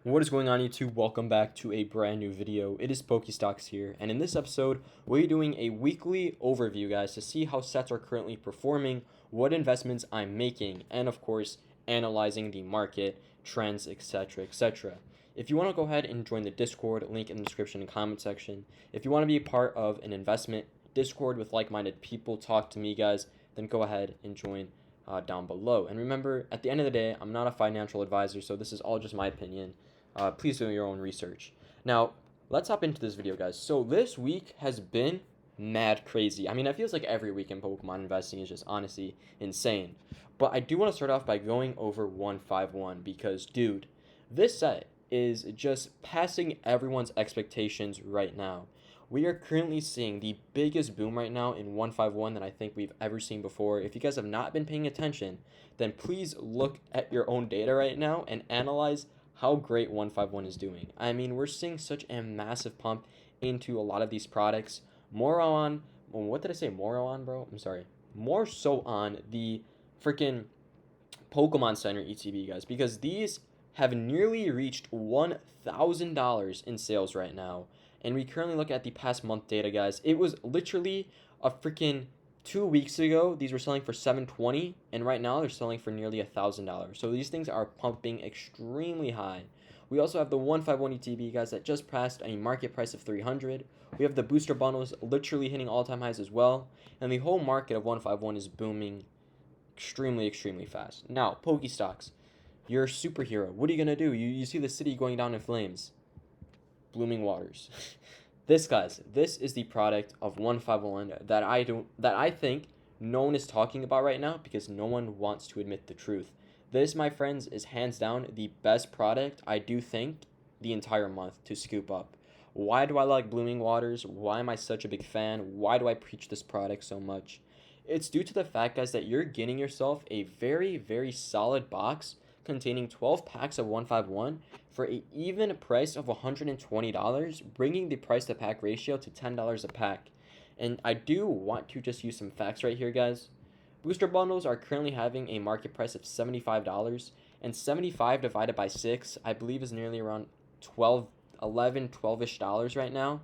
What is going on, YouTube? Welcome back to a brand new video. It is Pokestocks here, and in this episode, we're doing a weekly overview, guys, to see how sets are currently performing, what investments I'm making, and of course, analyzing the market, trends, etc., etc. If you want to go ahead and join the Discord, link in the description and comment section. If you want to be a part of an investment Discord with like-minded people, talk to me, guys, then go ahead and join down below. And remember, at the end of the day, I'm not a financial advisor, so this is all just my opinion. Please do your own research. Now, let's hop into this video, guys. So this week has been mad crazy. I mean, it feels like every week in Pokemon investing is just honestly insane. But I do want to start off by going over 151 because, dude, this set is just passing everyone's expectations right now. We are currently seeing the biggest boom right now in 151 that I think we've ever seen before. If you guys have not been paying attention, then please look at your own data right now and analyze how great 151 is doing. I mean, we're seeing such a massive pump into a lot of these products. More on, what did I say? More on, bro? I'm sorry. More so on the freaking Pokemon Center ETB, guys, because these have nearly reached $1,000 in sales right now. And we currently look at the past month data, guys. It was literally a freaking 2 weeks ago, these were selling for $720, and right now they're selling for nearly $1,000. So these things are pumping extremely high. We also have the 151 ETB, guys, that just passed a market price of $300. We have the booster bundles literally hitting all-time highs as well, and the whole market of 151 is booming extremely fast. Now, Pokestocks, you're a superhero. What are you gonna do? You see the city going down in flames. Blooming waters. This is the product of 151 that I think no one is talking about right now because no one wants to admit the truth. This, my friends, is hands down the best product I do think the entire month to scoop up. Why do I like Blooming Waters? Why am I such a big fan? Why do I preach this product so much? It's due to the fact, guys, that you're getting yourself a very solid box containing 12 packs of 151 for an even price of $120, bringing the price to pack ratio to $10 a pack. And I do want to just use some facts right here, guys. Booster bundles are currently having a market price of $75, and 75 divided by 6, I believe, is nearly around 12-ish dollars right now,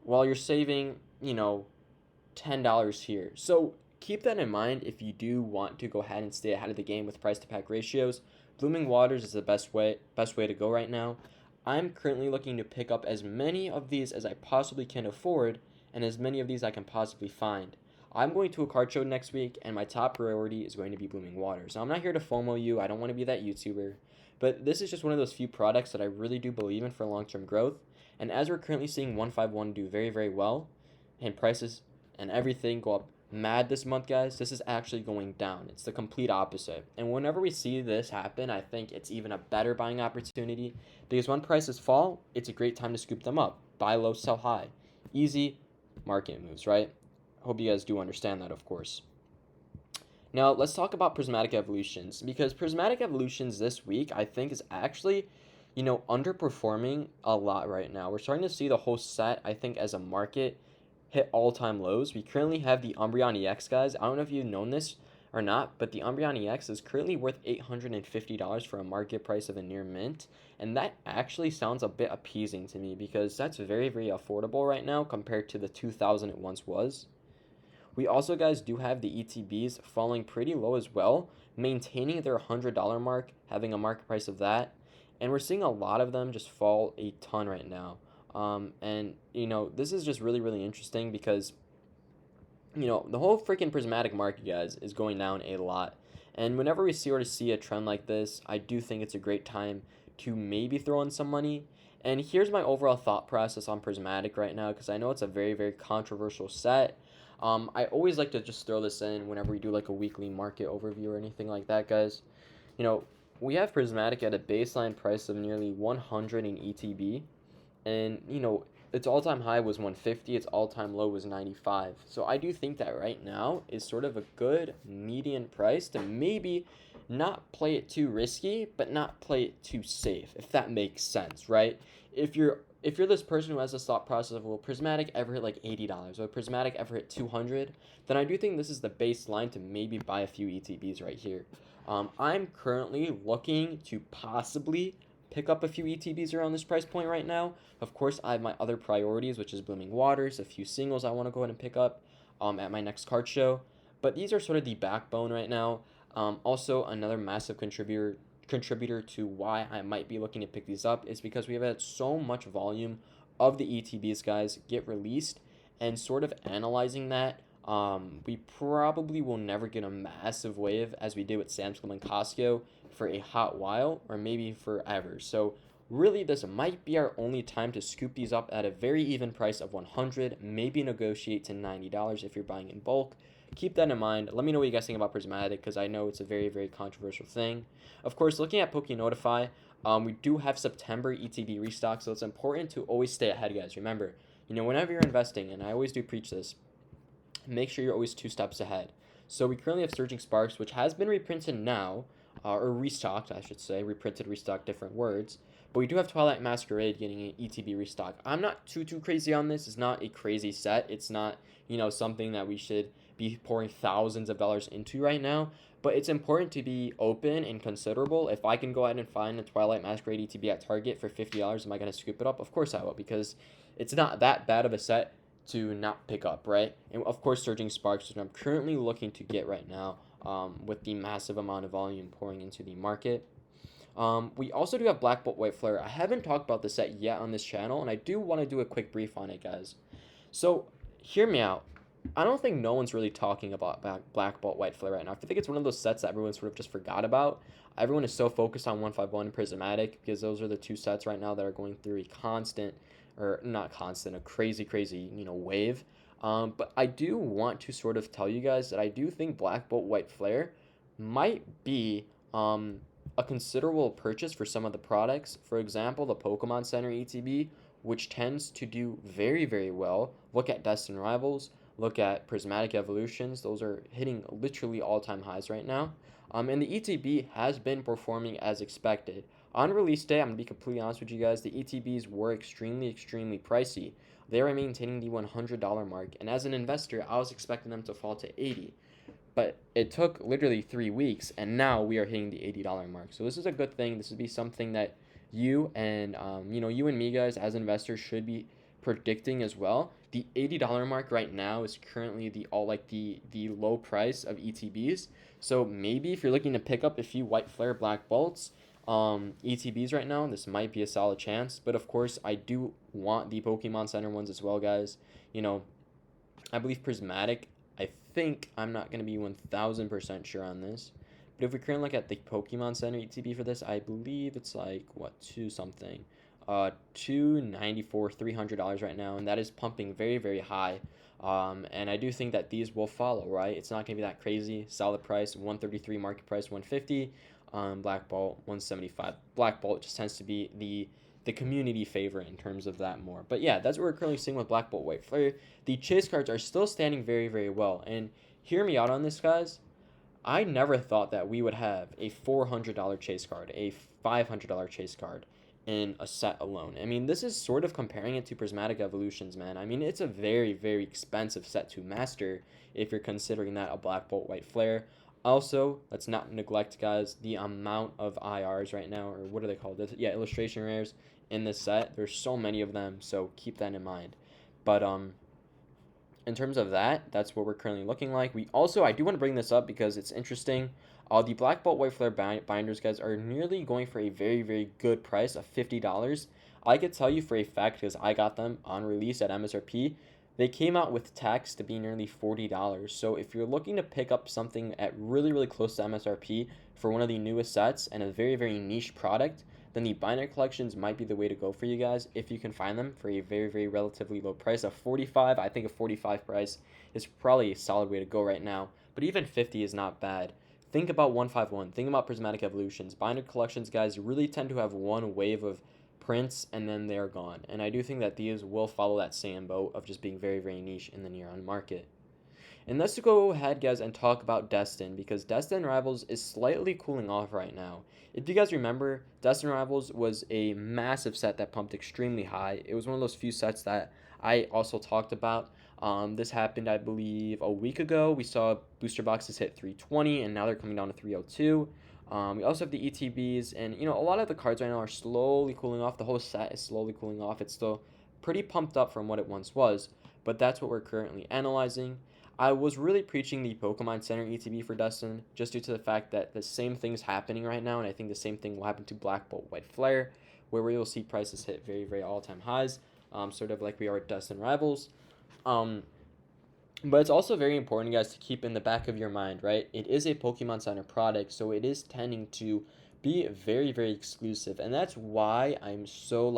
while you're saving, $10 here. So keep that in mind if you do want to go ahead and stay ahead of the game with price to pack ratios. Blooming Waters is the best way to go right now. I'm currently looking to pick up as many of these as I possibly can afford and as many of these I can possibly find. I'm going to a card show next week, and my top priority is going to be Blooming Waters. Now, I'm not here to FOMO you. I don't want to be that YouTuber. But this is just one of those few products that I really do believe in for long-term growth. And as we're currently seeing 151 do very well, and prices and everything go up mad this month, guys, this is actually going down. It's the complete opposite. And whenever we see this happen, I think it's even a better buying opportunity because when prices fall, it's a great time to scoop them up. Buy low, sell high. Easy market moves, right? Hope you guys do understand that, of course. Now, let's talk about Prismatic Evolutions, because Prismatic Evolutions this week, I think, is actually, underperforming a lot right now. We're starting to see the whole set, I think, as a market hit all-time lows. We currently have the Umbreon EX, guys. I don't know if you've known this or not, but the Umbreon EX is currently worth $850 for a market price of a near mint, and that actually sounds a bit appeasing to me because that's very affordable right now compared to the $2,000 it once was. We also, guys, do have the ETBs falling pretty low as well, maintaining their $100 mark, having a market price of that, and we're seeing a lot of them just fall a ton right now. And this is just really interesting because the whole freaking prismatic market, guys, is going down a lot. And whenever we see a trend like this, I do think it's a great time to maybe throw in some money. And here's my overall thought process on prismatic right now, because I know it's a very controversial set. I always like to just throw this in whenever we do like a weekly market overview or anything like that, guys. We have prismatic at a baseline price of nearly 100 in ETB. And its all-time high was 150, its all-time low was 95. So I do think that right now is sort of a good median price to maybe not play it too risky, but not play it too safe, if that makes sense, right? If you're this person who has this thought process of, will Prismatic ever hit like $80? Will Prismatic ever hit 200? Then I do think this is the baseline to maybe buy a few ETBs right here. I'm currently looking to possibly pick up a few ETBs around this price point right now. Of course, I have my other priorities, which is Blooming Waters, a few singles I want to go ahead and pick up at my next card show. But these are sort of the backbone right now. Also, another massive contributor to why I might be looking to pick these up is because we have had so much volume of the ETBs, guys, get released, and sort of analyzing that. We probably will never get a massive wave as we did with Sam's Club and Costco for a hot while, or maybe forever. So really, this might be our only time to scoop these up at a very even price of $100, maybe negotiate to $90 if you're buying in bulk. Keep that in mind. Let me know what you guys think about Prismatic, because I know it's a very, very controversial thing. Of course, looking at Pokénotify, we do have September ETB restock, so it's important to always stay ahead, guys. Remember, whenever you're investing, and I always do preach this, make sure you're always 2 steps ahead. So we currently have Surging Sparks, which has been reprinted now, or restocked, I should say. Reprinted, restocked, different words. But we do have Twilight Masquerade getting an ETB restock. I'm not too crazy on this. It's not a crazy set. It's not, something that we should be pouring thousands of dollars into right now. But it's important to be open and considerable. If I can go ahead and find a Twilight Masquerade ETB at Target for $50, am I going to scoop it up? Of course I will, because it's not that bad of a set to not pick up, right? And of course, Surging Sparks, which I'm currently looking to get right now with the massive amount of volume pouring into the market. We also do have Black Bolt White Flare. I haven't talked about this set yet on this channel, and I do want to do a quick brief on it, guys. So, hear me out. I don't think no one's really talking about Black Bolt White Flare right now. I think it's one of those sets that everyone sort of just forgot about. Everyone is so focused on 151 and Prismatic, because those are the 2 sets right now that are going through a constant, or not constant, a crazy, wave. But I do want to sort of tell you guys that I do think Black Bolt White Flare might be a considerable purchase for some of the products. For example, the Pokemon Center ETB, which tends to do very, very well. Look at Destin Rivals. Look at Prismatic Evolutions. Those are hitting literally all-time highs right now. And the ETB has been performing as expected. On release day, I'm going to be completely honest with you guys, the ETBs were extremely pricey. They were maintaining the $100 mark. And as an investor, I was expecting them to fall to $80. But it took literally 3 weeks, and now we are hitting the $80 mark. So this is a good thing. This would be something that you and, you and me, guys, as investors should be predicting as well. The $80 mark right now is currently the low price of ETBs. So maybe if you're looking to pick up a few White Flare Black Bolts ETBs right now, this might be a solid chance. But of course, I do want the Pokemon Center ones as well, guys. I believe Prismatic, I'm not going to be 1000% sure on this. But if we currently look at the Pokemon Center ETB for this, I believe it's like, $294, $300 right now. And that is pumping very, very high. And I do think that these will follow, right? It's not going to be that crazy. Solid price, 133 market price, 150. Black Bolt, 175. Black Bolt just tends to be the community favorite in terms of that more. But yeah, that's what we're currently seeing with Black Bolt White Flare. The chase cards are still standing very, very well. And hear me out on this, guys. I never thought that we would have a $400 chase card, a $500 chase card in a set alone. I mean, this is sort of comparing it to Prismatic Evolutions, man. I mean, it's a very, very expensive set to master if you're considering that a Black Bolt White Flare. Also, let's not neglect, guys, the amount of IRs right now, or what are they called? Yeah, illustration rares in this set. There's so many of them, so keep that in mind. But in terms of that, that's what we're currently looking like. I do want to bring this up because it's interesting. The Black Bolt White Flare binders, guys, are nearly going for a very, very good price of $50. I could tell you for a fact, because I got them on release at MSRP, they came out with tax to be nearly $40. So if you're looking to pick up something at really, really close to MSRP for one of the newest sets and a very, very niche product, then the binder collections might be the way to go for you guys if you can find them for a very, very relatively low price of $45. I think a $45 price is probably a solid way to go right now, but even $50 is not bad. Think about 151. Think about Prismatic Evolutions. Binder collections, guys, really tend to have one wave of prints and then they're gone. And I do think that these will follow that same boat of just being very, very niche in the near-on market. And let's go ahead, guys, and talk about Destin, because Destin Rivals is slightly cooling off right now. If you guys remember, Destin Rivals was a massive set that pumped extremely high. It was one of those few sets that I also talked about. This happened, I believe, a week ago. We saw booster boxes hit 320, and now they're coming down to 302. We also have the ETBs, and a lot of the cards right now are slowly cooling off. The whole set is slowly cooling off. It's still pretty pumped up from what it once was, but that's what we're currently analyzing. I was really preaching the Pokemon Center ETB for Destin, just due to the fact that the same thing's happening right now, and I think the same thing will happen to Black Bolt White Flare, where we will see prices hit very, very all-time highs, sort of like we are at Destin Rivals. But it's also very important, guys, to keep in the back of your mind, right? It is a Pokemon Center product, so it is tending to be very, very exclusive, and that's why I'm so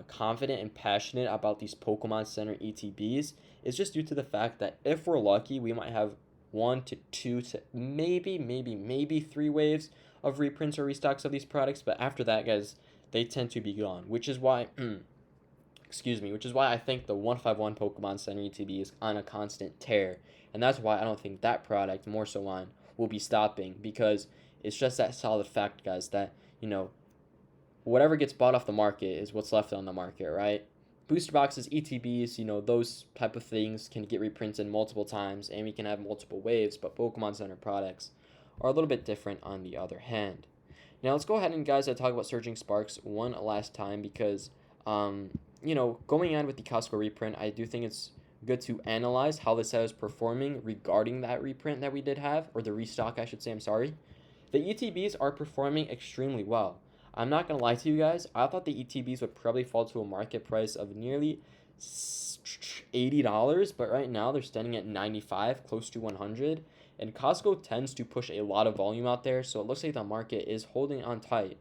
confident and passionate about these Pokemon Center ETBs. It's just due to the fact that if we're lucky, we might have 1 to 2 to maybe 3 waves of reprints or restocks of these products, but after that, guys, they tend to be gone, which is why which is why I think the 151 Pokemon Center ETB is on a constant tear. And that's why I don't think that product, more so on, will be stopping, because it's just that solid fact, guys, that, whatever gets bought off the market is what's left on the market, right? Booster boxes, ETBs, those type of things can get reprinted multiple times, and we can have multiple waves, but Pokemon Center products are a little bit different on the other hand. Now, let's go ahead and, guys, talk about Surging Sparks one last time, because, going on with the Costco reprint, I do think it's good to analyze how the set is performing regarding that reprint that we did have, or the restock, I should say, I'm sorry. The ETBs are performing extremely well. I'm not going to lie to you guys, I thought the ETBs would probably fall to a market price of nearly $80, but right now they're standing at $95, close to $100, and Costco tends to push a lot of volume out there, so it looks like the market is holding on tight.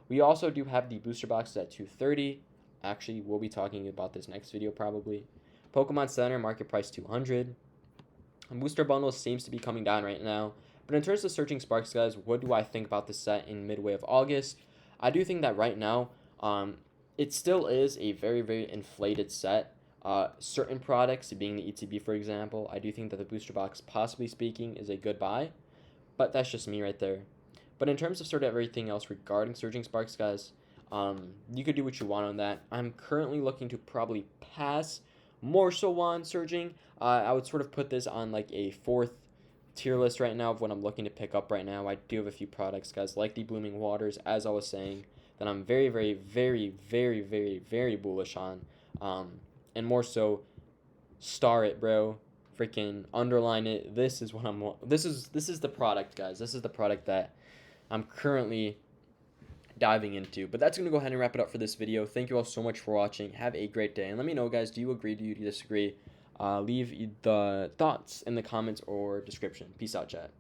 We also do have the booster boxes at $230. Actually, we'll be talking about this next video probably. Pokemon Center, market price $200. Booster bundles seems to be coming down right now. But in terms of Searching Sparks, guys, what do I think about this set in midway of August? I do think that right now, it still is a very, very inflated set. Certain products, being the ETB, for example, I do think that the booster box, possibly speaking, is a good buy. But that's just me right there. But in terms of sort of everything else regarding Surging Sparks, guys, you could do what you want on that. I'm currently looking to probably pass more so on Surging. I would sort of put this on like a 4th tier list right now of what I'm looking to pick up right now. I do have a few products, guys, like the Blooming Waters, as I was saying, that I'm very, very, very, very, very, very bullish on. And more so, star it, bro. Freaking underline it. This is what I'm. This is the product, guys. This is the product that I'm currently diving into. But that's going to go ahead and wrap it up for this video. Thank you all so much for watching. Have a great day. And let me know, guys, do you agree? Do you disagree? Leave the thoughts in the comments or description. Peace out, chat.